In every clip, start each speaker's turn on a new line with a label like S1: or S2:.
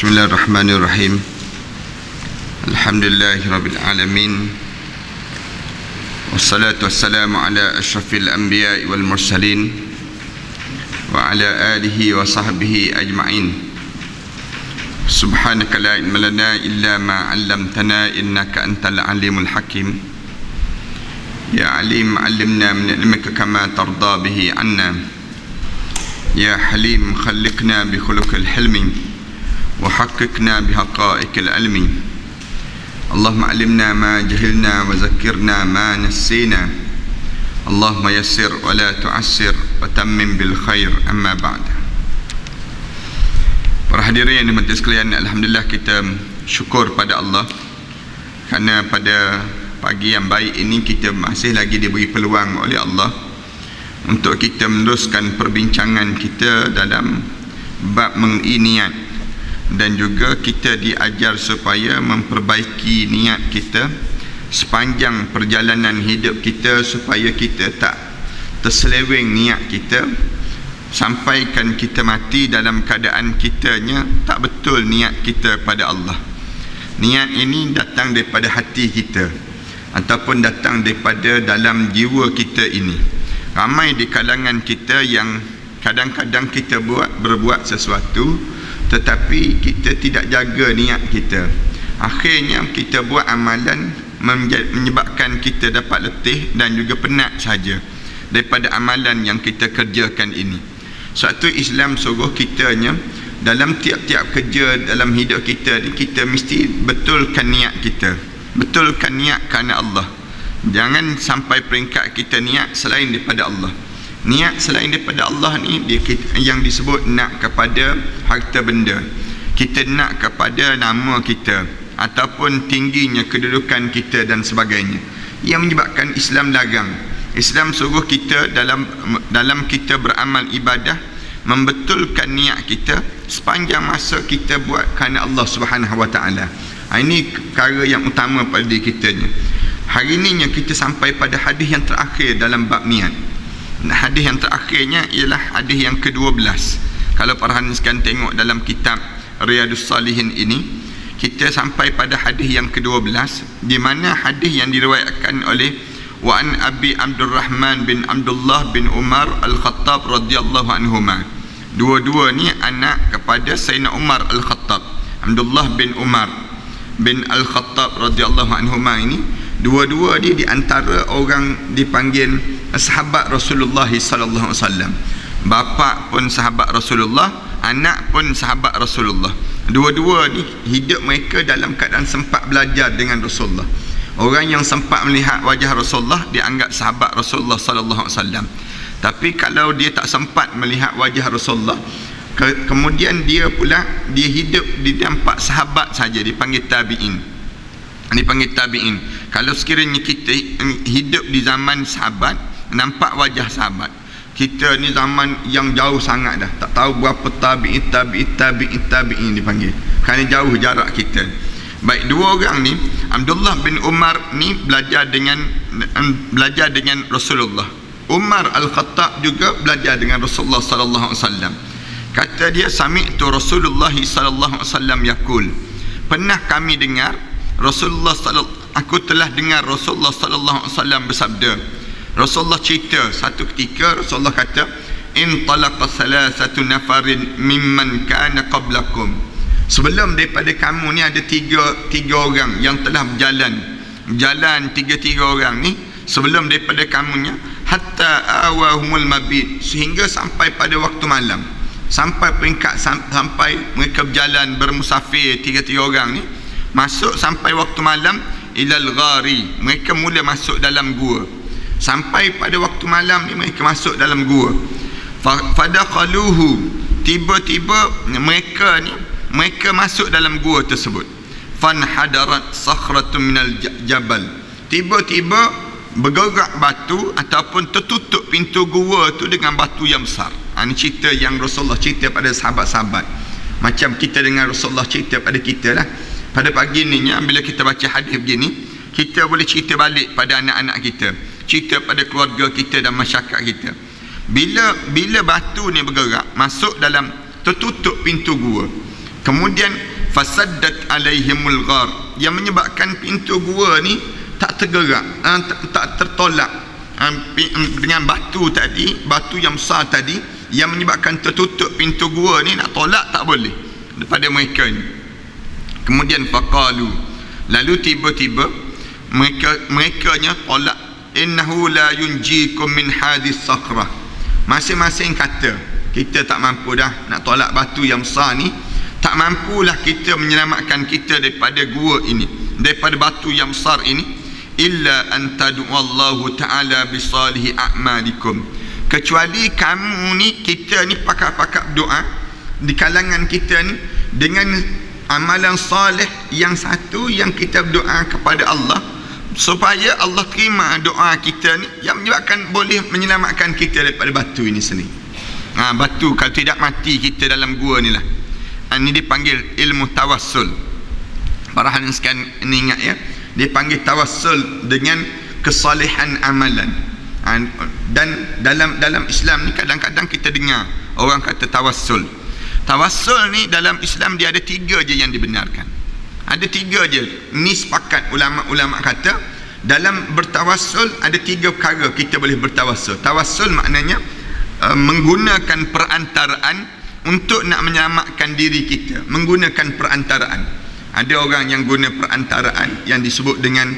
S1: Bismillahirrahmanirrahim. Alhamdulillahirabbil alamin. Wassalatu wassalamu ala asyrafil anbiya'i wal mursalin wa ala alihi wa sahbihi ajma'in. Subhanaka la ilma lana illa ma 'allamtana innaka antal alimul hakim. Ya alim 'allimna min ilmika kama tarda bihi 'anna. Ya halim khalliqna bi khuluqil hilmi وحققنا بحقائق العلم. اللهم علمنا ما جهلنا وذكرنا ما نسينا. اللهم يسر ولا تعسر وتمم بالخير. أما بعد. Para hadirin yang dimati sekalian, alhamdulillah kita syukur pada Allah kerana pada pagi yang baik ini kita masih lagi diberi peluang oleh Allah untuk kita meneruskan perbincangan kita dalam bab menginiat, dan juga kita diajar supaya memperbaiki niat kita sepanjang perjalanan hidup kita supaya kita tak terseleweng niat kita sampaikan kita mati dalam keadaan kitanya tak betul niat kita pada Allah. Niat ini datang daripada hati kita ataupun datang daripada dalam jiwa kita ini. Ramai di kalangan kita yang kadang-kadang kita berbuat sesuatu tetapi kita tidak jaga niat kita. Akhirnya kita buat amalan menyebabkan kita dapat letih dan juga penat saja daripada amalan yang kita kerjakan ini. Suatu Islam suruh kitanya dalam tiap-tiap kerja dalam hidup kita ni, kita mesti betulkan niat kita. Betulkan niat kerana Allah. Jangan sampai peringkat kita niat selain daripada Allah. Niat selain daripada Allah ni dia yang disebut nak kepada harta benda. Kita nak kepada nama kita ataupun tingginya kedudukan kita dan sebagainya. Yang menyebabkan Islam larang. Islam suruh kita dalam kita beramal ibadah membetulkan niat kita sepanjang masa kita buat kerana Allah Subhanahu Wa Taala. Ini perkara yang utama pada diri kita ni. Hari ini yang kita sampai pada hadis yang terakhir dalam bab niat. Hadis yang terakhirnya ialah hadis yang ke-12. Kalau para hadirin sekalian tengok dalam kitab Riyadhus Salihin ini, kita sampai pada hadis yang ke-12 di mana hadis yang diriwayatkan oleh wa an Abi Abdurrahman bin Abdullah bin Umar Al-Khattab radhiyallahu anhuma. Dua-dua ni anak kepada Sayyidina Umar Al-Khattab. Abdullah bin Umar bin Al-Khattab radhiyallahu anhuma ini dua-dua dia di antara orang dipanggil sahabat Rasulullah sallallahu alaihi wasallam. Bapa pun sahabat Rasulullah, anak pun sahabat Rasulullah. Dua-dua ni hidup mereka dalam keadaan sempat belajar dengan Rasulullah. Orang yang sempat melihat wajah Rasulullah dianggap sahabat Rasulullah sallallahu alaihi wasallam. Tapi kalau dia tak sempat melihat wajah Rasulullah, kemudian dia hidup di tempat sahabat saja, dipanggil tabi'in. Kalau sekiranya kita hidup di zaman sahabat, nampak wajah sahabat, kita ni zaman yang jauh sangat dah, tak tahu berapa tabi'in dipanggil kerana jauh jarak kita. Baik, dua orang ni, Abdullah bin Umar ni belajar dengan Rasulullah. Umar Al-Khattab juga belajar dengan Rasulullah sallallahu alaihi wasallam. Kata dia, sami'tu Rasulullah sallallahu alaihi wasallam yaqul, pernah kami dengar aku telah dengar Rasulullah sallallahu alaihi wasallam bersabda. Rasulullah cerita satu ketika Rasulullah kata, in talaqa salasatu nafarin mimman kana qablakum. Sebelum daripada kamu ni ada tiga orang yang telah berjalan tiga orang ni sebelum daripada kamunya, hatta awahumul mabit, sehingga sampai pada waktu malam, sampai peringkat sampai mereka berjalan bermusafir tiga orang ni masuk sampai waktu malam, ilal ghari, mereka mula masuk dalam gua. Sampai pada waktu malam ni mereka masuk dalam gua. Fadakhaluhu, tiba-tiba mereka masuk dalam gua tersebut. Fanhadarat sakhratun minal jabal, tiba-tiba bergerak batu ataupun tertutup pintu gua tu dengan batu yang besar. Ini cerita yang Rasulullah cerita pada sahabat-sahabat. Macam kita dengar Rasulullah cerita pada kita lah. Pada pagi ni bila kita baca hadis begini, kita boleh cerita balik pada anak-anak kita, cerita pada keluarga kita dan masyarakat kita. Bila batu ni bergerak masuk dalam tertutup pintu gua, kemudian fasaddat alaihimul ghar, yang menyebabkan pintu gua ni tak tergerak, tak tertolak dengan batu tadi, batu yang besar tadi yang menyebabkan tertutup pintu gua ni, nak tolak tak boleh daripada mereka ni. Kemudian faqalu, lalu tiba-tiba mereka-nya tolak, innahu la yunjikum min hadis sakrah. Masing-masing kata, kita tak mampu dah nak tolak batu yang besar ni, tak mampulah kita menyelamatkan kita daripada gua ini, daripada batu yang besar ini, illa an tad'uallahu ta'ala bisalihi a'malikum, kecuali kamu ni, kita ni pakak-pakak doa di kalangan kita ni dengan amalan salih yang satu, yang kita berdoa kepada Allah supaya Allah terima doa kita ni, yang menyebabkan boleh menyelamatkan kita daripada batu ini sendiri. Batu kalau tidak mati kita dalam gua ni lah. Ini dipanggil ilmu tawassul. Para hadirin sekalian, ini ingat ya, dia panggil tawassul dengan kesalehan amalan. Dan dalam Islam ni kadang-kadang kita dengar orang kata tawassul. Tawassul ni dalam Islam dia ada 3 je yang dibenarkan. Ada 3 je. Ni sepakat ulama-ulama kata dalam bertawassul ada 3 perkara kita boleh bertawassul. Tawassul maknanya menggunakan perantaraan untuk nak menyelamatkan diri kita, menggunakan perantaraan. Ada orang yang guna perantaraan yang disebut dengan,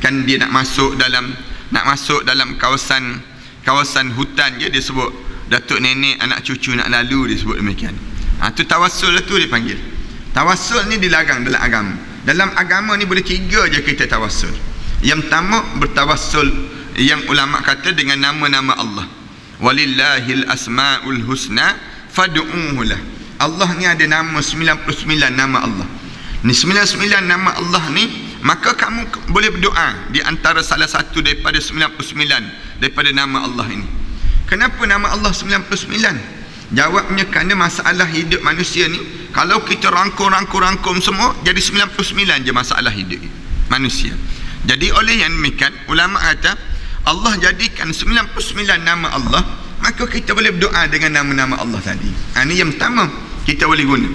S1: kan dia nak masuk dalam kawasan hutan je, dia sebut datuk nenek anak cucu nak lalu, dia sebut demikian. Tu tawassul tu dipanggil. Tawassul ni dilarang dalam agama. Dalam agama ni boleh 3 je kita tawassul. Yang pertama bertawassul yang ulama kata dengan nama-nama Allah. Walillahil asmaul husna fad'uhu lah. Allah ni ada nama 99 nama Allah. Ni 99 nama Allah ni, maka kamu boleh berdoa di antara salah satu daripada 99 daripada nama Allah ini. Kenapa nama Allah 99? Jawabnya kerana masalah hidup manusia ni, kalau kita rangkum semua, jadi 99 je masalah hidup manusia. Jadi oleh yang demikian, ulama kata Allah jadikan 99 nama Allah, maka kita boleh berdoa dengan nama-nama Allah tadi. Ini yang pertama kita boleh guna.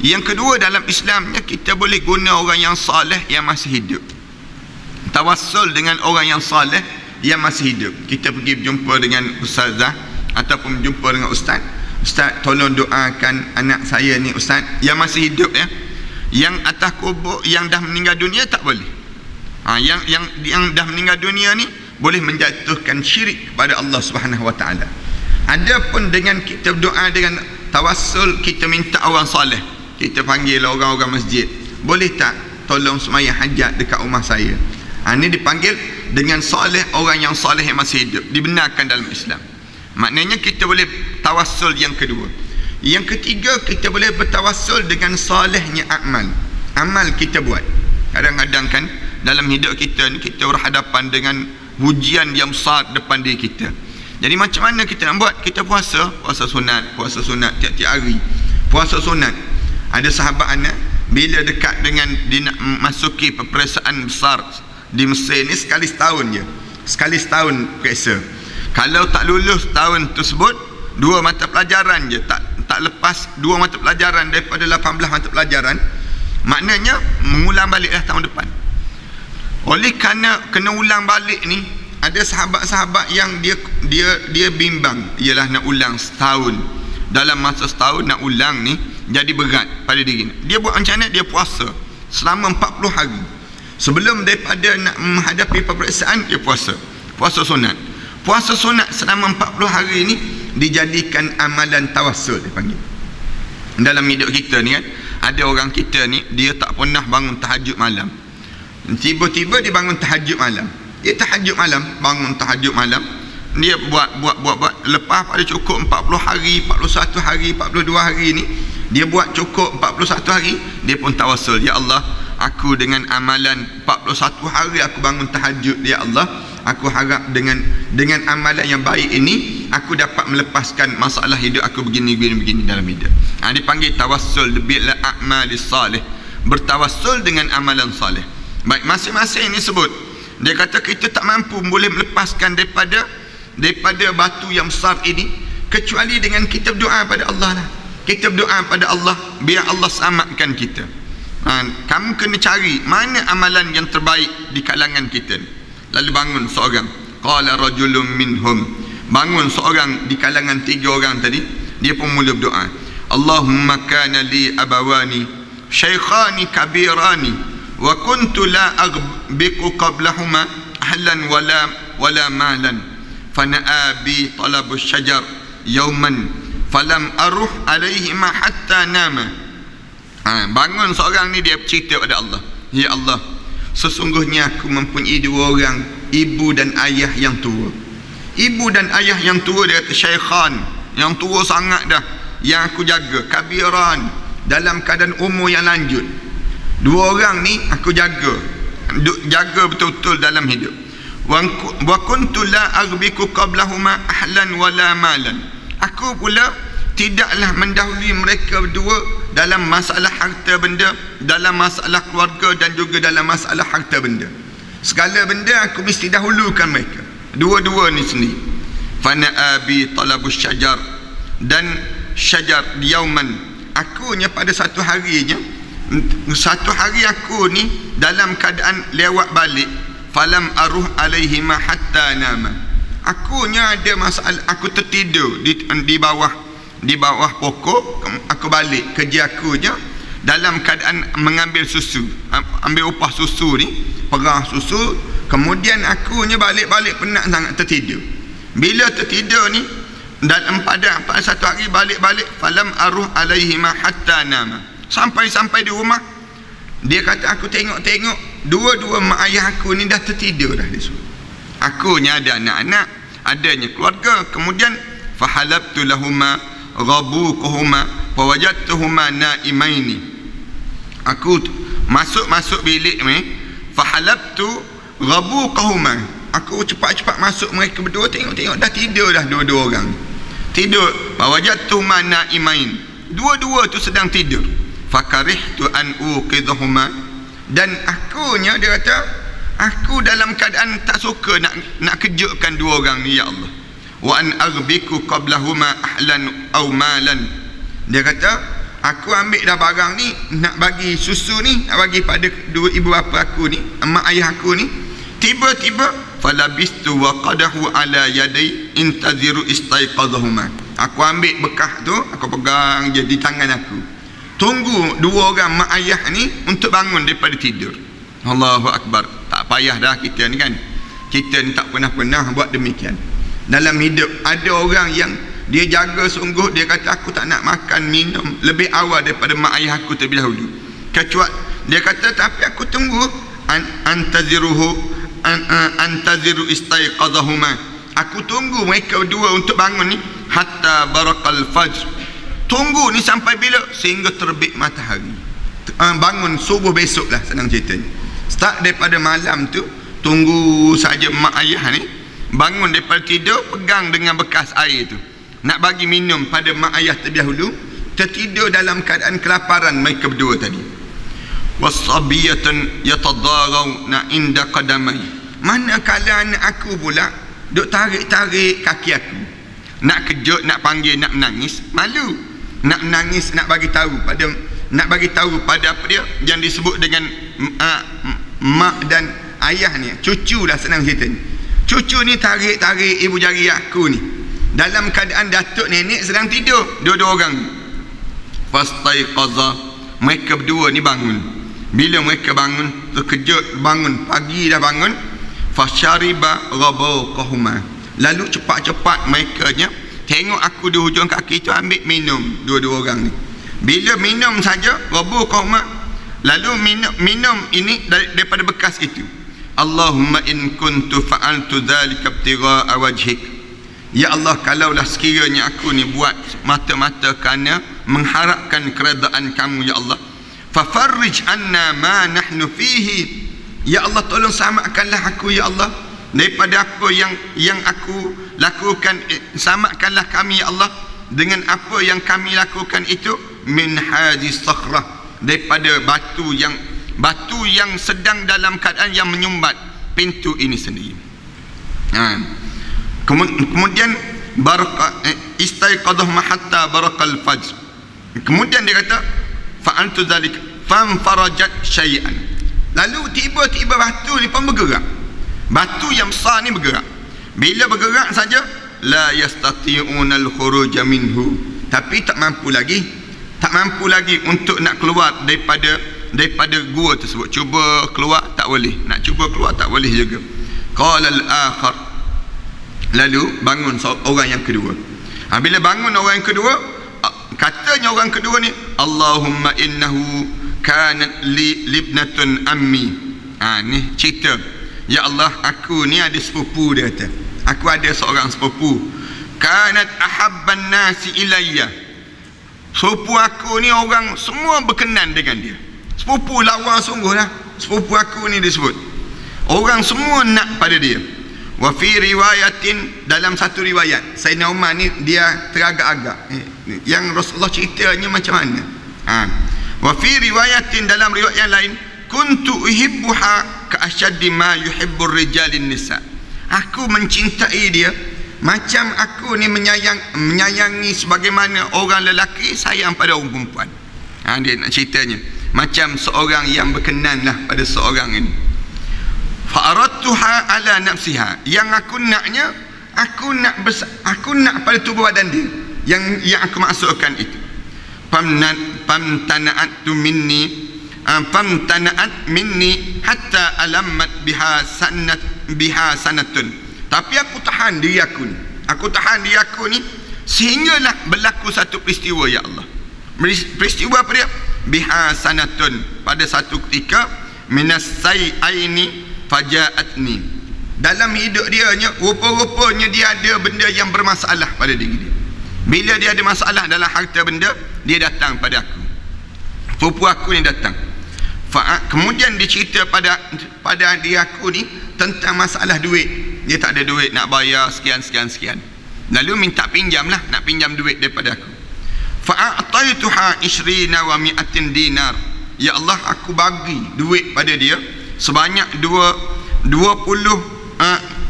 S1: Yang kedua, dalam Islamnya kita boleh guna orang yang saleh yang masih hidup. Tawassul dengan orang yang saleh yang masih hidup. Kita pergi berjumpa dengan ustazah ataupun berjumpa dengan ustaz. Ustaz, tolong doakan anak saya ni ustaz, yang masih hidup ya. Yang atas kubur, yang dah meninggal dunia tak boleh. Yang dah meninggal dunia ni boleh menjatuhkan syirik kepada Allah Subhanahu wa taala. Adapun dengan kita berdoa dengan tawassul, kita minta orang soleh, kita panggil orang-orang masjid, boleh tak tolong sembahyang hajat dekat rumah saya. Ini dipanggil dengan soleh, orang yang soleh yang masih hidup, dibenarkan dalam Islam. Maknanya kita boleh tawassul yang kedua. Yang ketiga, kita boleh bertawassul dengan solehnya amal kita buat. Kadang-kadang kan dalam hidup kita ni kita berhadapan dengan ujian yang besar depan diri kita. Jadi macam mana kita nak buat? Kita puasa sunat tiap-tiap hari. Puasa sunat. Ada sahabat anak bila dekat dengan dia nak masuki peperiksaan besar di Mesir ni, sekali setahun periksa. Kalau tak lulus tahun tersebut, 2 mata pelajaran je, tak lepas 2 mata pelajaran daripada 18 mata pelajaran, maknanya mengulang baliklah tahun depan. Oleh kerana kena ulang balik ni, ada sahabat-sahabat yang dia bimbang, ialah nak ulang setahun, dalam masa setahun nak ulang ni jadi berat pada diri. Dia buat macam mana? Dia puasa selama 40 hari. Sebelum daripada nak menghadapi peperiksaan, dia puasa sunat. Puasa sunat selama 40 hari ni dijadikan amalan tawassul, dipanggil. Dalam hidup kita ni kan, ada orang kita ni dia tak pernah bangun tahajud malam. Tiba-tiba dia bangun tahajud malam. Dia tahajud malam, bangun tahajud malam. Dia buat lepas pada cukup 40 hari, 41 hari, 42 hari ni, dia buat cukup 41 hari, dia pun tawassul, ya Allah, aku dengan amalan 41 hari aku bangun tahajud, ya Allah, aku harap dengan amalan yang baik ini aku dapat melepaskan masalah hidup aku begini dalam hidup. Dipanggil tawassul bil a'malis salih, bertawassul dengan amalan salih. Baik, masing-masing ini sebut, dia kata kita tak mampu boleh melepaskan daripada batu yang besar ini kecuali dengan kita berdoa pada Allah lah. Kita berdoa pada Allah biar Allah selamatkan kita. Kamu kena cari mana amalan yang terbaik di kalangan kita ni. Lalu bangun seorang, qala rajulun minhum, bangun seorang di kalangan 3 orang tadi. Dia pun mula berdoa, Allahumma kana li abawani shaykhani kabirani wa kuntu la aghbiqu qablahuma ahlan wala malan fana'a bi talabus syajar yawman falam aruh alaihima hatta nama. Bangun seorang ni, dia cerita pada Allah, ya Allah, sesungguhnya aku mempunyai 2 orang, ibu dan ayah yang tua. Ibu dan ayah yang tua, dia kata syaikhan, yang tua sangat dah, yang aku jaga, kabiran, dalam keadaan umur yang lanjut. 2 orang ni aku jaga betul-betul dalam hidup. Wa kuntu la aghbiku qablahuma ahlan wala malan. Aku pula tidaklah mendahului mereka berdua dalam masalah harta benda, dalam masalah keluarga dan juga dalam masalah harta benda. Segala benda aku mesti dahulukan mereka, dua-dua ni sendiri. Fana abi talabus syajar, dan syajar yauman, akunya pada satu hari aku ni dalam keadaan lewat balik, falam aruh alaihima hatta nama. Akunya ada masalah, aku tertidur di bawah pokok. Aku balik kerja aku je dalam keadaan mengambil susu, ambil upah susu ni, perah susu. Kemudian akunya balik-balik penat sangat, tertidur. Bila tertidur ni, dalam pada satu hari balik-balik, falam aruh alaihima hatta nama. Sampai di rumah, dia kata aku tengok dua-dua mak ayah aku ni dah tertidur dah. Akunya ada anak-anak, adanya keluarga. Kemudian fahalabtu lahuma ghabuquhuma fawajadtuhuma naimaini. Aku masuk bilik ni, fahalabtu ghabuquhuma, aku cepat-cepat masuk mereka berdua, tengok dah tidur dah dua-dua orang. Tidur. Fawajadtuhuma naimain, dua-dua tu sedang tidur. Fakarihtu an uqidhahuma, dan akunya, dia kata, aku dalam keadaan tak suka nak kejutkan 2 orang ni, ya Allah. Wa an aghbiku qablahuma ahlan aw malan. Dia kata, aku ambil dah barang ni, nak bagi susu ni, nak bagi pada 2 ibu bapa aku ni, mak ayah aku ni. Tiba-tiba falabistu wa qadahu ala yaday intaziru istaiqadhahuma. Aku ambil bekas tu, aku pegang je di tangan aku, tunggu 2 orang mak ayah ni untuk bangun daripada tidur. Allahu Akbar. Tak payah dah kita ni kan, kita ni tak pernah buat demikian dalam hidup. Ada orang yang dia jaga sungguh, dia kata aku tak nak makan minum lebih awal daripada mak ayah aku terlebih dahulu. Kecuali dia kata, tapi aku tunggu antaziru istaiqadhahuma, aku tunggu mereka berdua untuk bangun ni, hatta barakal fajr. Tunggu ni sampai bila? Sehingga terbit matahari. Bangun subuh besok lah, senang cerita ni. Start daripada malam tu, tunggu saja mak ayah ni bangun daripada tidur, pegang dengan bekas air tu, nak bagi minum pada mak ayah terlebih dahulu. Tertidur dalam keadaan kelaparan mereka berdua tadi. Wasabiyatan yatadarawna inda qadamai. Manakala anak aku pula duk tarik-tarik kaki aku, nak kejut, nak panggil, nak menangis, malu. Nak menangis, nak bagi tahu pada apa dia yang disebut dengan mak dan ayah ni, cucu lah, senang cerita ni. Cucu ni tarik-tarik ibu jari aku ni dalam keadaan datuk nenek sedang tidur, 2 orang ni. Fastaiqaza, mereka berdua ni bangun. Bila mereka bangun, terkejut, bangun pagi dah bangun. Fasyariba ghabuqahuma, lalu cepat-cepat mereka nya tengok aku di hujung kaki tu, ambil minum 2 orang ni. Bila minum saja, ghabuqahuma, lalu minum ini daripada bekas itu. Allahumma in kuntu fa'altu dhalika ibtigha'a wajhik. Ya Allah, kalaulah sekiranya aku ni buat mata-mata kerana mengharapkan keredaan kamu, ya Allah, fafarrij anna ma nahnu fihi. Ya Allah, tolong selamatkanlah aku, ya Allah, daripada apa yang aku lakukan. Selamatkanlah kami, ya Allah, dengan apa yang kami lakukan itu. Min hadis sakhrah, daripada batu yang sedang dalam keadaan yang menyumbat pintu ini sendiri. Kemudian istaiqadhahum hatta barakal fajr. Kemudian dia kata fa'altu dzalika fanfarajat syai'an. Lalu tiba-tiba batu ni pun bergerak. Batu yang besar ni bergerak. Bila bergerak saja, la yastati'una al-khuruj minhu, tapi tak mampu lagi untuk nak keluar daripada gua tersebut. Cuba keluar tak boleh, nak cuba keluar tak boleh juga. Qala al-akhar, lalu bangun orang yang kedua. Bila bangun orang yang kedua, katanya orang kedua ni, Allahumma innahu kanat li libnatun ammi. Ni cerita, ya Allah, aku ni ada sepupu, dia kata. Aku ada seorang sepupu. Kanat ahabban nasi ilayya. Sepupu aku ni orang semua berkenan dengan dia. Sepupu lawa sungguh lah. Sepupu aku ni disebut, orang semua nak pada dia. Wa fi riwayatin, dalam satu riwayat, Sayyidina Umar ni dia teragak-agak. Yang Rasulullah ceritanya macam mana? Wa fi riwayatin, dalam riwayat yang lain, kuntu uhibbuha ka asyaddi ma yuhibbur rijalin nisa. Aku mencintai dia macam aku ni menyayangi sebagaimana orang lelaki sayang pada orang perempuan. Dia nak ceritanya macam seorang yang berkenan lah pada seorang ini. Fa'aradtuha ala nafsiha, yang aku naknya, aku nak pada tubuh badan dia, yang aku maksudkan itu. Famtana'at minni hatta alammat biha sanatun. Tapi aku tahan diri aku ni sehinggalah berlaku satu peristiwa, ya Allah. Peristiwa apa dia? Biha sanatun, pada satu ketika, minas say'aini faja'atni. Dalam hidup dia, rupa-rupanya dia ada benda yang bermasalah pada diri dia. Bila dia ada masalah dalam harta benda, dia datang pada aku. Sepupu aku ni datang. Kemudian dia cerita pada dia aku ni tentang masalah duit. Dia tak ada duit nak bayar sekian. Lalu minta pinjam lah, nak pinjam duit daripada aku. Fa'ataituha 20 wa 100 dinar. Ya Allah, aku bagi duit pada dia sebanyak 20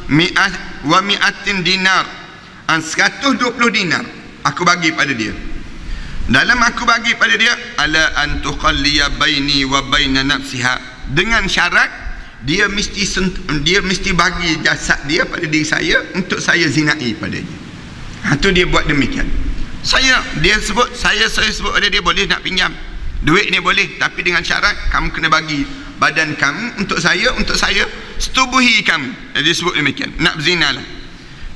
S1: mi'at wa 100 dinar, 120 dinar aku bagi pada dia. Dalam aku bagi pada dia, ala an tuqalliya baini wa baina nafsiha, dengan syarat dia mesti bagi jasad dia pada diri saya untuk saya zinai padanya. Itu dia buat demikian. Saya sebut pada dia, boleh nak pinjam duit ni boleh, tapi dengan syarat kamu kena bagi badan kamu untuk saya setubuhi kamu. Dia sebut demikian, nak berzina lah.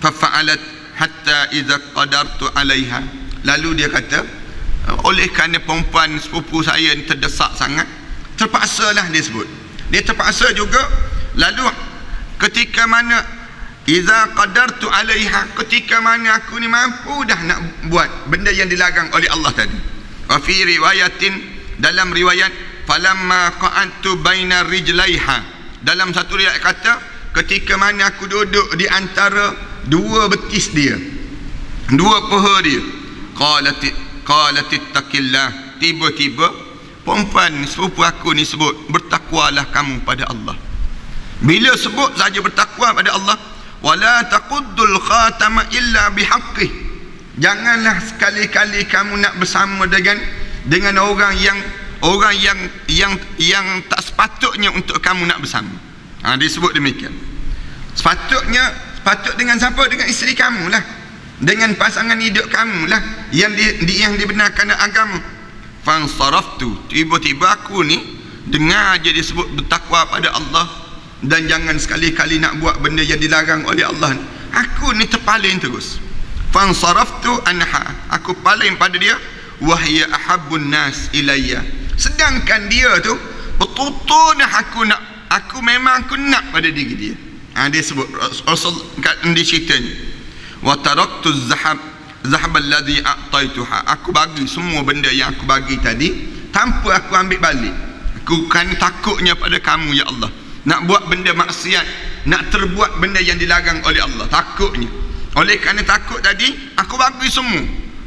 S1: Fafa'alat hatta idza qadartu alaiha. Lalu dia kata, oleh kerana perempuan sepupu saya ni terdesak sangat, terpaksalah dia sebut. Dia terpaksa juga. Lalu ketika mana iza qadartu alaiha, ketika mana aku ni mampu dah nak buat benda yang dilarang oleh Allah tadi. Wa fi riwayatin, dalam riwayat, falamma qa'antu baina rijlaiha, dalam satu riwayat kata, ketika mana aku duduk di antara dua betis dia, dua paha dia, qalat ittaqillah, tiba-tiba perempuan sepupu aku ni sebut, bertakwalah kamu pada Allah. Bila sebut saja bertakwa pada Allah, wala taquddul khatama illa bihaqqih, janganlah sekali-kali kamu nak bersama dengan orang yang tak sepatutnya untuk kamu nak bersama. Dia sebut demikian. Sepatut dengan siapa? Dengan isteri kamu lah, dengan pasangan hidup kamu lah, yang dibenarkan agama. Fansaraftu, tiba-tiba aku ni dengar je disebut bertakwa pada Allah dan jangan sekali-kali nak buat benda yang dilarang oleh Allah. Aku ni terpaling terus. Fansaraftu anha, aku paling pada dia. Wahya ahabbun nas ilayya, sedangkan dia tu betul-betul aku memang nak pada diri dia. Dia sebut Rasul di ceritanya, wa taraktu zahab alladhi a'taituha, aku bagi semua benda yang aku bagi tadi tanpa aku ambil balik. Aku kan takutnya pada kamu, ya Allah, nak buat benda maksiat, nak terbuat benda yang dilarang oleh Allah, takutnya. Oleh kerana takut tadi, aku bagi semua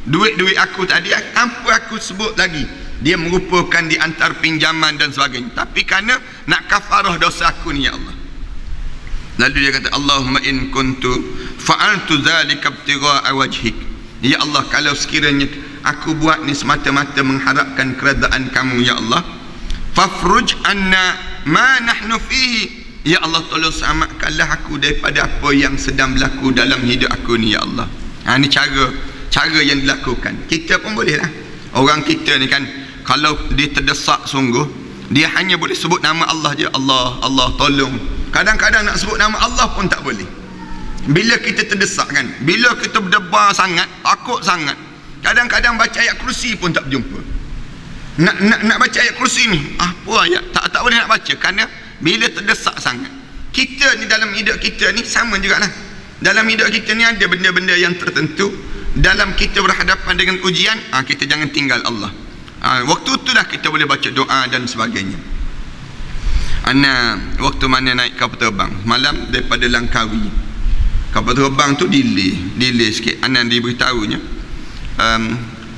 S1: duit-duit aku tadi tanpa aku sebut lagi dia merupakan di antara pinjaman dan sebagainya, tapi kerana nak kafarah dosa aku ni, ya Allah. Lalu dia kata, Allahumma in kuntu fa'altu dhalika ibtigha'a wajhik, ya Allah, kalau sekiranya aku buat ni semata-mata mengharapkan keredaan kamu, ya Allah, fafruj anna ma nahnu fihi. Ya Allah, tolong selamatkanlah aku daripada apa yang sedang berlaku dalam hidup aku ni, ya Allah. Ini cara yang dilakukan. Kita pun boleh lah. Orang kita ni kan, kalau dia terdesak sungguh, dia hanya boleh sebut nama Allah je. Allah, Allah tolong. Kadang-kadang nak sebut nama Allah pun tak boleh. Bila kita terdesak kan, bila kita berdebar sangat, takut sangat, kadang-kadang baca ayat kursi pun tak berjumpa. Nak baca ayat kursi ni, apa ayat? Tak boleh nak baca, kerana bila terdesak sangat. Kita ni dalam hidup kita ni sama jugalah. Dalam hidup kita ni ada benda-benda yang tertentu. Dalam kita berhadapan dengan ujian, kita jangan tinggal Allah. Waktu tu dah kita boleh baca doa dan sebagainya. Waktu mana naik kapal terbang malam daripada Langkawi, kapal terbang tu delay sikit. Diberitahunya,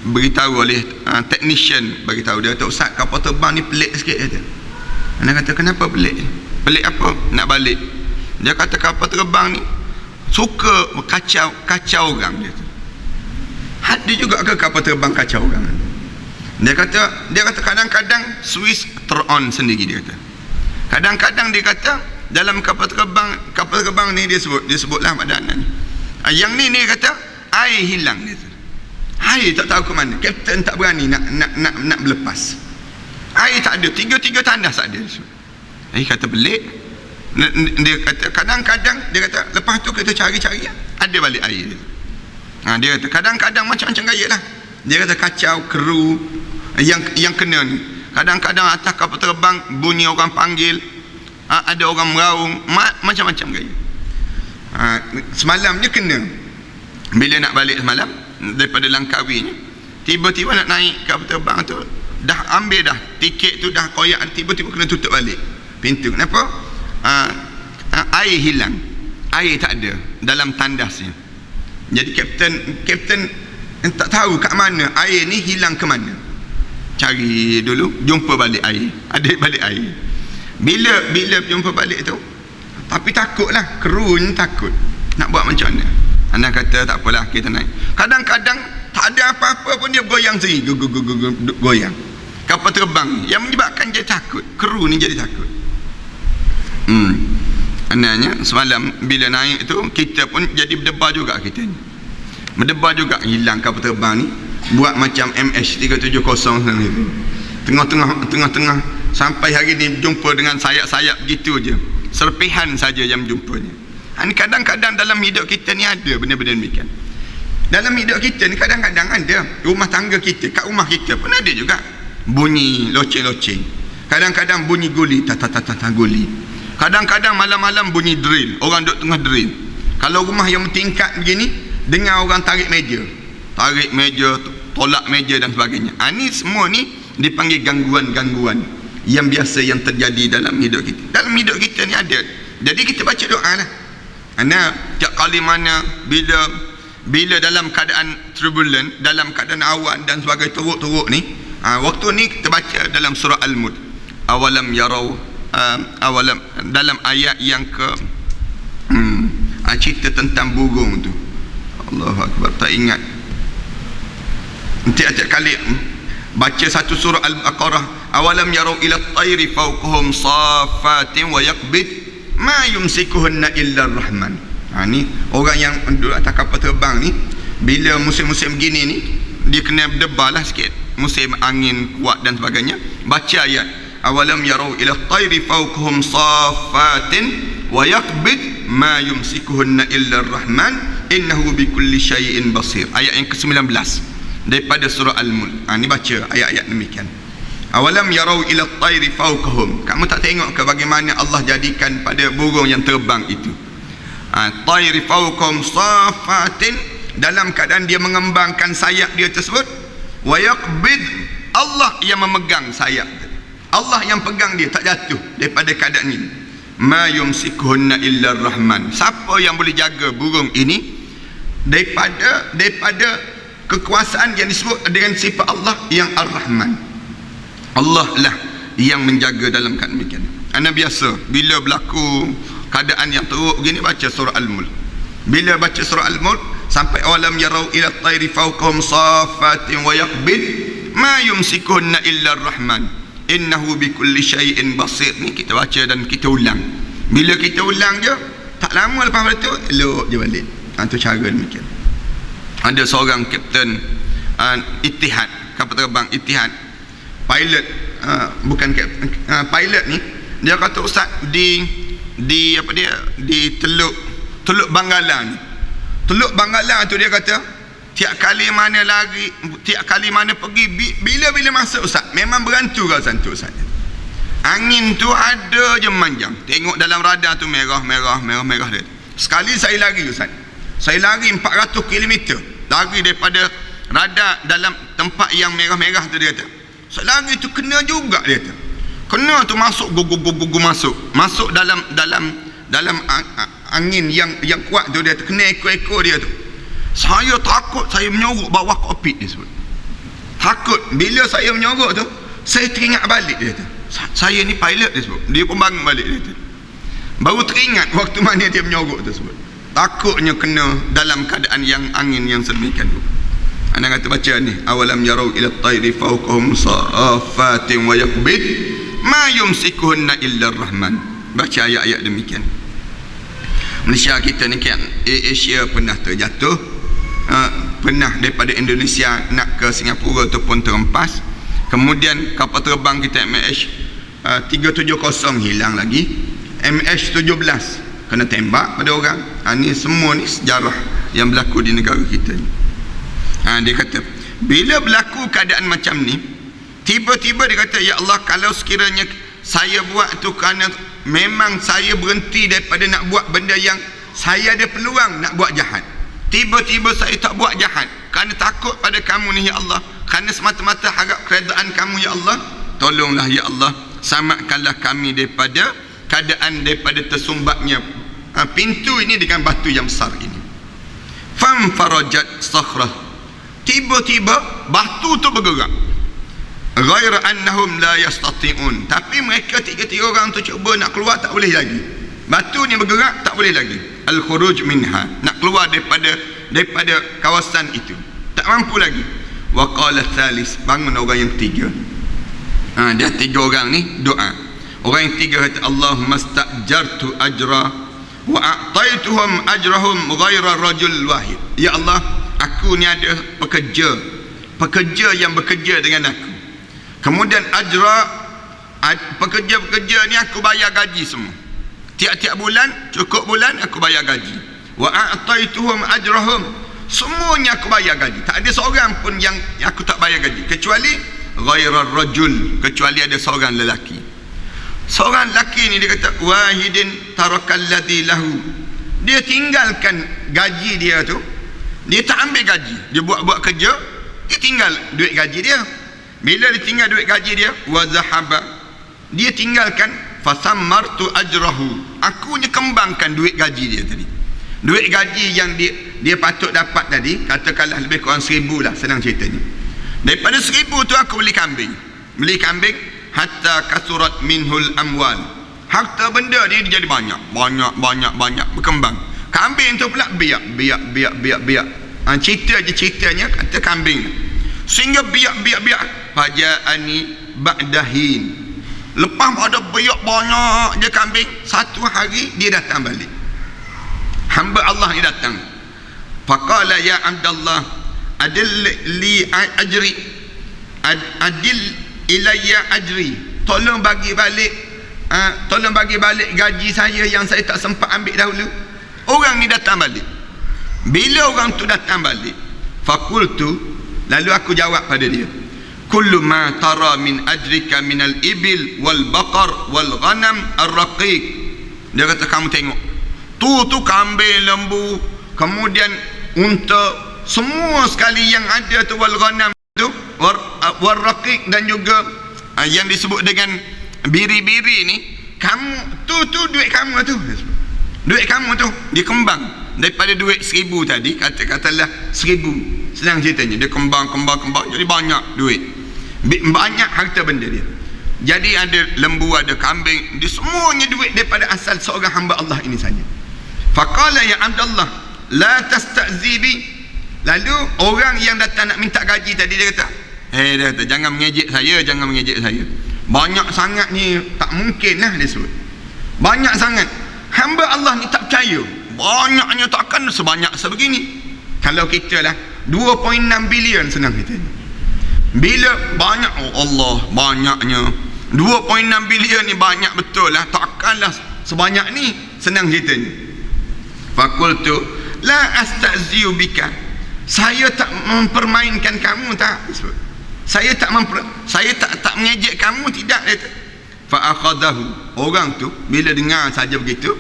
S1: beritahu oleh technician, beritahu dia kata, Ustaz, kapal terbang ni pelik sikit, kata. Kata, kenapa pelik? Pelik apa? Nak balik. Dia kata kapal terbang ni suka kacau orang, dia kata. Ada juga ke kapal terbang kacau orang? Dia kata kadang-kadang Swiss turn sendiri, dia kata. Kadang-kadang dia kata dalam kapal terbang ni dia sebutlah pada anak ni. Yang ni dia kata air hilang, dia kata. Air tak tahu ke mana. Kapten tak berani nak berlepas. Air tak ada, tiga tandas tak ada. Kata pelik. Dia kata kadang-kadang, dia kata lepas tu kita cari-cari, ada balik air. Dia kata kadang-kadang macam-macam gaya lah. Dia kata kacau kru yang kena ni. Kadang-kadang atas kapal terbang bunyi orang panggil, ada orang meraung, macam-macam gaya. Semalam dia kena, bila nak balik semalam daripada Langkawi ni, tiba-tiba nak naik kapal terbang tu, dah ambil dah tiket tu, dah koyak, tiba-tiba kena tutup balik pintu. Kenapa? Air hilang, air tak ada dalam tandasnya. Jadi kapten tak tahu kat mana air ni hilang ke mana. Cari dulu, jumpa balik air, ada balik air. Bila jumpa balik tu, tapi takutlah, kru ni takut. Nak buat macam mana? Anda kata tak apalah, kita naik. Kadang-kadang tak ada apa-apa pun dia goyang sendiri, goyang. Kapal terbang yang menyebabkan dia takut, kru ni jadi takut. Anaknya semalam bila naik tu, kita pun jadi berdebar juga, kita ni berdebar juga. Hilang kapal terbang ni, buat macam MH370 itu. Tengah-tengah sampai hari ni jumpa dengan sayap-sayap gitu je, serpihan saja yang jumpanya. Kadang-kadang dalam hidup kita ni ada benda-benda demikian. Dalam hidup kita ni kadang-kadang ada rumah tangga kita, kat rumah kita pun ada juga bunyi loceng-loceng. Kadang-kadang bunyi guli, guli. Kadang-kadang malam-malam bunyi drill, orang duduk tengah drill. Kalau rumah yang bertingkat begini, dengar orang tarik meja, tolak meja dan sebagainya. Ini semua ni dipanggil gangguan-gangguan yang biasa yang terjadi dalam hidup kita. Dalam hidup kita ni ada. Jadi kita baca doa lah. Tiap kali mana bila dalam keadaan turbulent, dalam keadaan awan dan sebagainya, teruk-teruk ni, waktu ni kita baca dalam surah Al-Mulk, awalam yarau, dalam ayat yang ke cerita tentang burung tu. Allahu Akbar, tak ingat. Tiap-tiap kali baca satu surah Al-Baqarah, awalam yarau ila at-tayri fawqahum safatin wa yaqbid ma yumsikuhunna illa ar-rahman. Ni orang yang duduk atas kapal terbang ni, bila musim-musim begini ni, dia kena berdebar lah sikit, musim angin kuat dan sebagainya, baca ayat awalam yarau ila at-tayri fawqahum safatin wa yaqbid ma yumsikuhunna illa ar-rahman innahu bikulli syai'in basir. Ayat yang ke-19 daripada surah Al-Mulk. Ni baca ayat-ayat demikian. Awalam yarau ila at-tayri fawqahum, kamu tak tengok ke bagaimana Allah jadikan pada burung yang terbang itu, tayri fawqahum safatin, dalam keadaan dia mengembangkan sayap dia tersebut, wa yaqbid, Allah yang memegang sayap, Allah yang pegang dia tak jatuh daripada keadaan ini. Ma yumsikuhunna illa ar-rahman, siapa yang boleh jaga burung ini daripada kekuasaan yang disebut dengan sifat Allah yang Ar-Rahman. Allah lah yang menjaga dalam keadaan demikian. Ana biasa bila berlaku keadaan yang teruk begini baca surah Al-Mulk. Bila baca surah Al-Mulk sampai awalam yarau ila at-tayri fawqahum safatin wa yaqbid ma yumsikuhunna illa ar-rahman innahu bikulli syai'in basir. Ni kita baca dan kita ulang. Bila kita ulang je, tak lama lepas itu elok je balik. Tu cara demikian. Ada seorang kapten Ittihad, kapal terbang Ittihad, pilot, bukan kapten, pilot ni, dia kata ustaz, di Teluk Bangala ni, Teluk Bangala tu dia kata tiap kali mana lari, tiap kali mana pergi, bila masuk ustaz, memang berantu kawasan tu ustaz. Angin tu ada je manjang. Tengok dalam radar tu merah dia. Sekali saya lari ustaz, saya lari 400 km, lari daripada radar dalam tempat yang merah-merah tu dia kata. Saya lari tu kena juga dia kata. Kena tu masuk gugu masuk dalam angin yang kuat tu dia tu, kena ekor-ekor dia tu. Saya takut, saya menyorok bawah kokpit dia sebut. Takut bila saya menyorok tu, saya teringat balik dia tu. Saya ni pilot dia sebut. Dia pun bangun balik dia tu. Baru teringat waktu mana dia menyorok tu sebut. Takutnya kena dalam keadaan yang angin yang sedemikian tu. Anda kata baca ni, awalam yarau ila at-tayri fawqahum safatin wa yaqbid ma yumsikuhunna illa ar-rahman. Baca ayat-ayat demikian. Malaysia kita ni kan, Asia pernah terjatuh, pernah daripada Indonesia nak ke Singapura tu pun terempas. Kemudian kapal terbang kita MH370 hilang lagi, MH17 kena tembak pada orang. Ni semua ni sejarah yang berlaku di negara kita ni. Dia kata bila berlaku keadaan macam ni, tiba-tiba dia kata, ya Allah, kalau sekiranya saya buat tu kerana memang saya berhenti daripada nak buat benda yang saya ada peluang nak buat jahat, tiba-tiba saya tak buat jahat kerana takut pada kamu ni ya Allah, kerana semata-mata harap keredaan kamu ya Allah, tolonglah ya Allah, selamatkanlah kami daripada keadaan daripada tersumbatnya pintu ini dengan batu yang besar ini. Fam farajat sakhrah, tiba-tiba batu tu bergerak. Ghaira annahum la yastati'un, tapi mereka tiga-tiga orang tu cuba nak keluar, tak boleh lagi. Batu ni bergerak, tak boleh lagi. Al-khuruj minha, nak keluar daripada kawasan itu, tak mampu lagi. Wa qala thalis, bangun orang yang ketiga. Dia tiga orang ni doa. Orang yang tiga kata, Allahumma stajartu ajra wa a'taituhum ajrahum ghaira rajul wahid. Ya Allah, aku ni ada pekerja yang bekerja dengan aku. Kemudian ajra, pekerja-pekerja ni aku bayar gaji semua. Tiap-tiap bulan, cukup bulan aku bayar gaji. Wa a'taituhum ajrahum, semuanya aku bayar gaji. Tak ada seorang pun yang aku tak bayar gaji, kecuali ghairar rajul, kecuali ada seorang lelaki. Seorang lelaki ni dia kata, wahidin tarakalladhi lahu, dia tinggalkan gaji dia tu, dia tak ambil gaji, dia buat kerja, dia tinggal duit gaji dia. Bila dia tinggal duit gaji dia, wa zahaba, dia tinggalkan, fasammartu ajrahu, aku ni kembangkan duit gaji dia tadi. Duit gaji yang dia patut dapat tadi, katakanlah lebih kurang 1,000 lah, senang ceritanya. Daripada 1,000 tu aku beli kambing hatta kasurat minhul amwal, harta benda dia jadi banyak, berkembang. Kambing tu pula biak. Ceritanya kata kambing, sehingga biak. Faja'ani ba'dahin, lepas ada biak banyak je kambing, satu hari dia datang balik, hamba Allah ni datang. Faqala ya Abdullah adil li ajri, adil ilayya ajri, tolong bagi balik gaji saya yang saya tak sempat ambil dahulu. Orang ni datang balik. Bila orang tu datang balik, faqultu, lalu aku jawab pada dia, kullu ma tara min ajrika minal ibil wal baqar wal ghanam ar-raqiq. Dia kata, kamu tengok tu kambing, lembu, kemudian unta, semua sekali yang ada tu, wal ghanam tu, wal raqiq, dan juga yang disebut dengan biri-biri ni, kamu tu duit kamu tu. Duit kamu tu dia kembang daripada duit 1,000 tadi, katalah 1,000, senang ceritanya, dia kembang jadi banyak duit, banyak harta benda dia. Jadi ada lembu, ada kambing, dia semuanya duit daripada asal seorang hamba Allah ini saja. Faqala ya Abdullah la tasta'zibi, lalu orang yang datang nak minta gaji tadi dia kata, jangan mengejek saya. banyak sangat ni tak mungkin lah dia sebut. Banyak sangat. Hamba Allah ni tak percaya. Banyaknya takkan sebanyak sebegini. Kalau kita lah 2.6 bilion senang kita ni. Bila banyak, oh Allah, banyaknya 2.6 bilion ni banyak betul lah, takkanlah sebanyak ni, senang cerita ni. Fakultu la asta'ziu bika, saya tak mempermainkan kamu, tak. Saya tak mengejek kamu, tidak. Fa akhadahu, orang tu bila dengar saja begitu,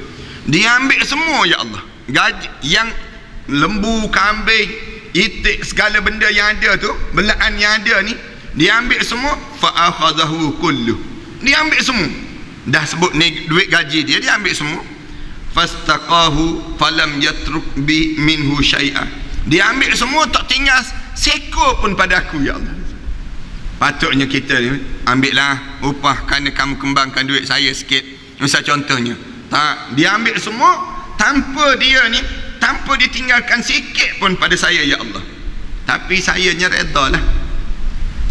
S1: dia ambil semua, ya Allah, gaji yang lembu, kambing, itik, segala benda yang ada tu, belaan yang ada ni, dia ambil semua. Fa akhadahu kullu, dia ambil semua. Dah sebut ni duit gaji dia, dia ambil semua. Fastaqahu falam yatruk bi minhu syai'a, dia ambil semua, tak tinggal seekor pun pada aku, ya Allah. Patutnya kita ni ambillah upah kerana kamu kembangkan duit saya sikit, misal contohnya. Tak, dia ambil semua tanpa dia tinggalkan sikit pun pada saya, ya Allah. Tapi sayanya reda lah.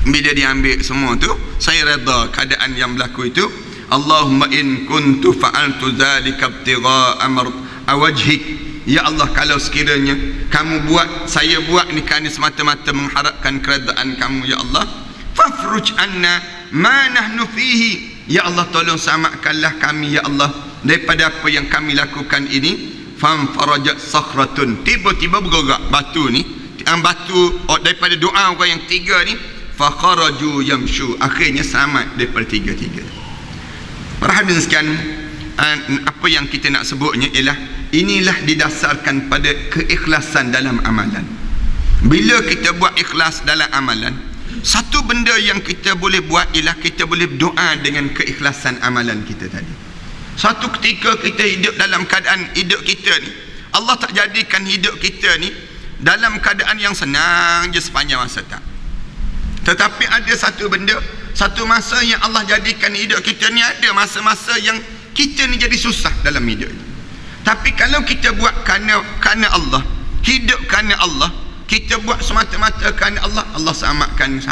S1: Bila dia ambil semua tu, saya reda keadaan yang berlaku itu. Allahumma in kuntu fa'altu dhalika ibtigha'a wajhik, ya Allah, kalau sekiranya kamu buat, saya buat ni kerana semata-mata mengharapkan keredaan kamu, ya Allah, fafruj anna ma nahnu fihi, ya Allah, tolong samakanlah kami, ya Allah, daripada apa yang kami lakukan ini. Famfarajat sakhratun, tiba-tiba bergerak batu ni, batu daripada doa orang yang tiga ni. Fakharaju yamshu, akhirnya selamat daripada tiga-tiga. Para hadirin sekalian, apa yang kita nak sebutnya ialah inilah didasarkan pada keikhlasan dalam amalan. Bila kita buat ikhlas dalam amalan, satu benda yang kita boleh buat ialah kita boleh berdoa dengan keikhlasan amalan kita tadi. Satu ketika kita hidup dalam keadaan hidup kita ni, Allah tak jadikan hidup kita ni dalam keadaan yang senang je sepanjang masa, tak. Tetapi ada satu benda, satu masa yang Allah jadikan hidup kita ni, ada masa-masa yang kita ni jadi susah dalam hidup ni. Tapi kalau kita buat kerana Allah, hidup kerana Allah, kita buat semata-mata kerana Allah, Allah samakan.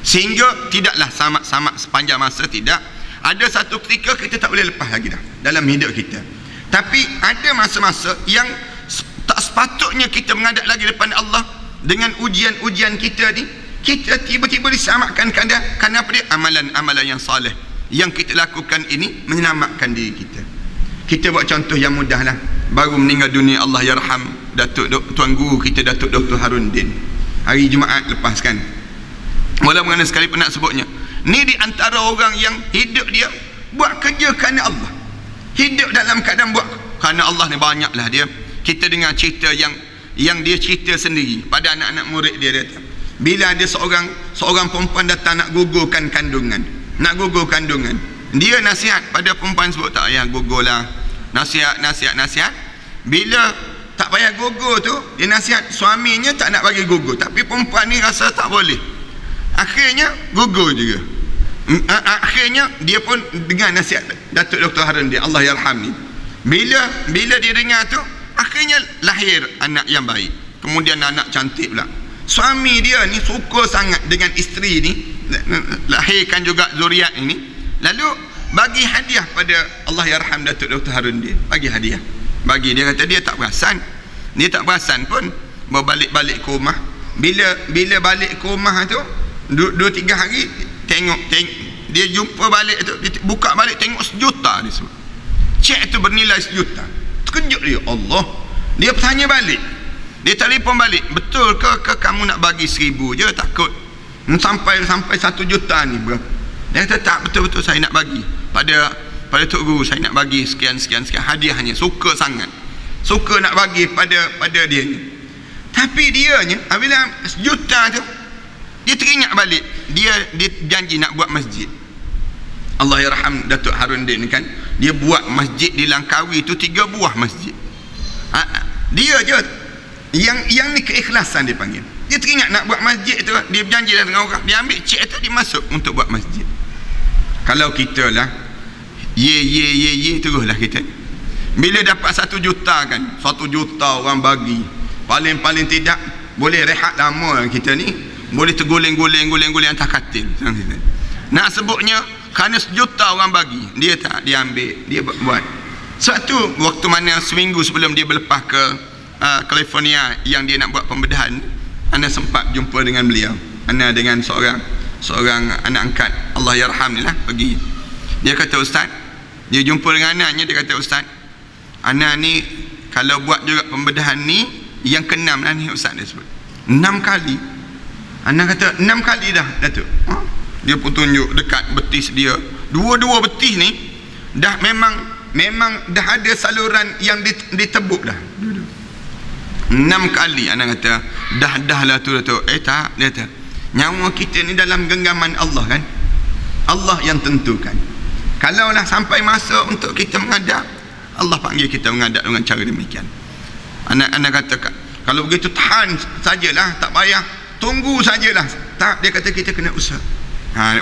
S1: Sehingga tidaklah sama sepanjang masa, tidak. Ada satu ketika kita tak boleh lepas lagi dah dalam hidup kita. Tapi ada masa-masa yang tak sepatutnya kita menghadap lagi depan Allah dengan ujian-ujian kita ni. Kita tiba-tiba diselamatkan kerana apa dia? Amalan-amalan yang saleh yang kita lakukan ini menyelamatkan diri kita. Kita buat contoh yang mudah lah. Baru meninggal dunia, Allah yarham, Tuan Guru kita, Datuk Dr. Harundin, hari Jumaat lepas kan. Walau mengenai sekali pernah sebutnya, ni di antara orang yang hidup dia buat kerja kerana Allah. Hidup dalam keadaan buat kerana Allah ni banyaklah dia. Kita dengar cerita yang dia cerita sendiri pada anak-anak murid dia. Bila ada seorang perempuan datang nak gugurkan kandungan, dia nasihat pada perempuan sebut, tak payah gugur lah, nasihat. Bila tak payah gugur tu, dia nasihat suaminya tak nak bagi gugur, tapi perempuan ni rasa tak boleh, akhirnya gugur juga. Akhirnya dia pun dengar nasihat Datuk Dr. Harundin, Allah yarham ni. Bila dia dengar tu, akhirnya lahir anak yang baik, kemudian anak cantik pula. Suami dia ni suka sangat dengan isteri ni, lahirkan juga zuriat ini. Lalu bagi hadiah pada, Allah yarham Datuk Dr. Harundin, bagi hadiah. Dia kata dia tak perasan pun berbalik-balik ke rumah. Bila balik ke rumah tu 2-3 hari, tengok dia jumpa balik tu, dia buka balik tengok 1 juta dia sebut. Cek tu bernilai 1 juta. Terkejut dia, Allah. Dia bertanya balik, dia telefon balik, betul ke kamu nak bagi 1,000 je, takut sampai 1 juta ni berapa? Dia kata tak, betul-betul saya nak bagi pada Tok Guru, saya nak bagi sekian hadiahnya, suka sangat, suka nak bagi pada dia ni. Tapi dia ni bila 1 juta tu, dia teringat balik, dia janji nak buat masjid. Allah yarham Datuk Harundin ni kan, dia buat masjid di Langkawi tu 3 buah masjid. Dia je yang ni keikhlasan dia panggil. Dia teringat nak buat masjid tu, dia berjanji dengan orang, dia ambil cek tu, dia masuk untuk buat masjid. Kalau kita lah ye teruslah kita. Bila dapat 1 juta kan, 1 juta orang bagi, paling tidak boleh rehat lama kita ni, boleh terguling-guling atas katil. nak sebutnya kerana sejuta orang bagi, dia tak, dia ambil, dia buat. Sebab tu waktu mana seminggu sebelum dia berlepas ke California yang dia nak buat pembedahan, ana sempat jumpa dengan beliau. Ana dengan seorang anak angkat, Allah yarham ni lah, pergi. Dia kata, ustaz, dia jumpa dengan anaknya, dia kata, ustaz, anak ni kalau buat juga pembedahan ni yang ke-6 lah ni, ustaz dia sebut 6 kali. Anak kata 6 kali dah Datuk. Dia pun tunjuk dekat betis dia, dua-dua betis ni dah memang dah ada saluran yang ditebuk dah. 6 kali. Anak kata dah lah tu Datuk. Tak, dia kata nyawa kita ni dalam genggaman Allah kan. Allah yang tentukan. Kalaulah sampai masa untuk kita menghadap, Allah panggil kita menghadap dengan cara demikian. Anak kata, kalau begitu tahan sajalah, tak payah, tunggu sajalah. Tak, dia kata kita kena usaha.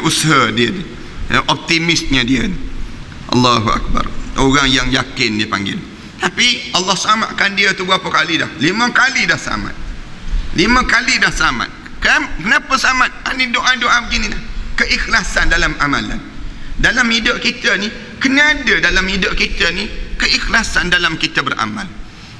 S1: Usaha dia, optimisnya dia. Allahu Akbar. Orang yang yakin dia panggil. Tapi Allah selamatkan dia tu berapa kali dah? 5 kali dah selamat. 5 kali dah selamat. Kenapa selamat? Ini doa-doa begini dah. Keikhlasan dalam amalan. Dalam hidup kita ni, kena ada dalam hidup kita ni keikhlasan dalam kita beramal.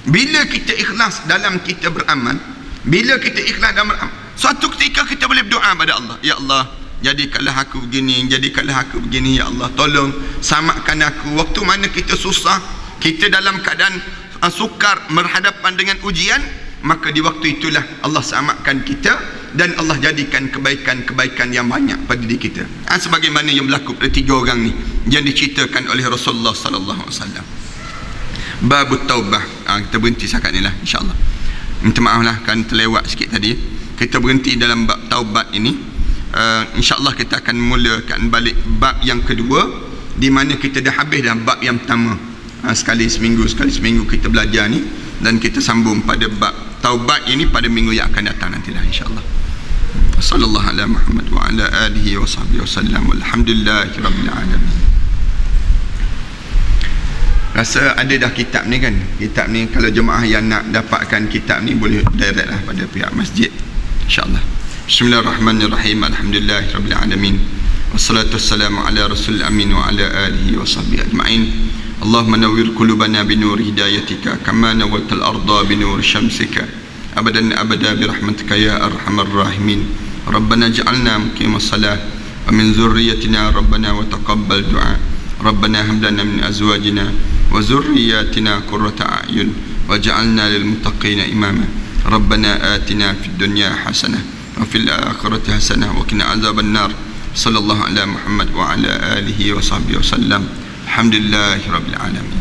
S1: Bila kita ikhlas dalam kita beramal, bila kita ikhlas dalam beramal, suatu ketika kita boleh berdoa pada Allah, ya Allah, jadikanlah aku begini, jadikanlah aku begini, ya Allah, tolong selamatkan aku. Waktu mana kita susah, kita dalam keadaan sukar berhadapan dengan ujian, maka di waktu itulah Allah selamatkan kita dan Allah jadikan kebaikan-kebaikan yang banyak pada diri kita. Sebagaimana yang berlaku pada 3 orang ni yang diceritakan oleh Rasulullah sallallahu alaihi wasallam. Babut taubah. Kita berhenti setakat ni lah, insya-Allah. Minta maaf lah kan terlewat sikit tadi. Kita berhenti dalam bab taubat ini. InsyaAllah kita akan mulakan balik bab yang kedua, di mana kita dah habis dah bab yang pertama. Sekali seminggu kita belajar ni, dan kita sambung pada bab taubat ini pada minggu yang akan datang nantilah, insyaAllah. Sallallahu ala Muhammad wa ala alihi wa sahbihi wasallam. Walhamdulillahirabbil alamin. Rasa ada dah kitab ni kan. Kitab ni kalau jemaah yang nak dapatkan kitab ni boleh direct lah pada pihak masjid, insyaAllah. Bismillahirrahmanirrahim. Alhamdulillahirabbil alamin. Wassalatu wassalamu ala rasulil amin wa ala alihi wa sahbihi ajma'in. Allahumma nawwir qulubana bi nur hidayatika kama nawwartal arda bi nur syamsika abadan abada bi rahmatika ya arhamar rahimin. Rabbana ij'alna muqimas salah wa min dzurriyyatina rabbana wa taqabbal du'a. Rabbana hab lana min azwajina wa dzurriyyatina qurrata a'yun waj'alna lil muttaqina imama. Rabbana atina fid dunya hasanah wa fil akhirati hasanah wa qina adzaban nar. Sallallahu ala Muhammad wa ala alihi wa sahbihi wasallam. Alhamdulillahirabbil alamin.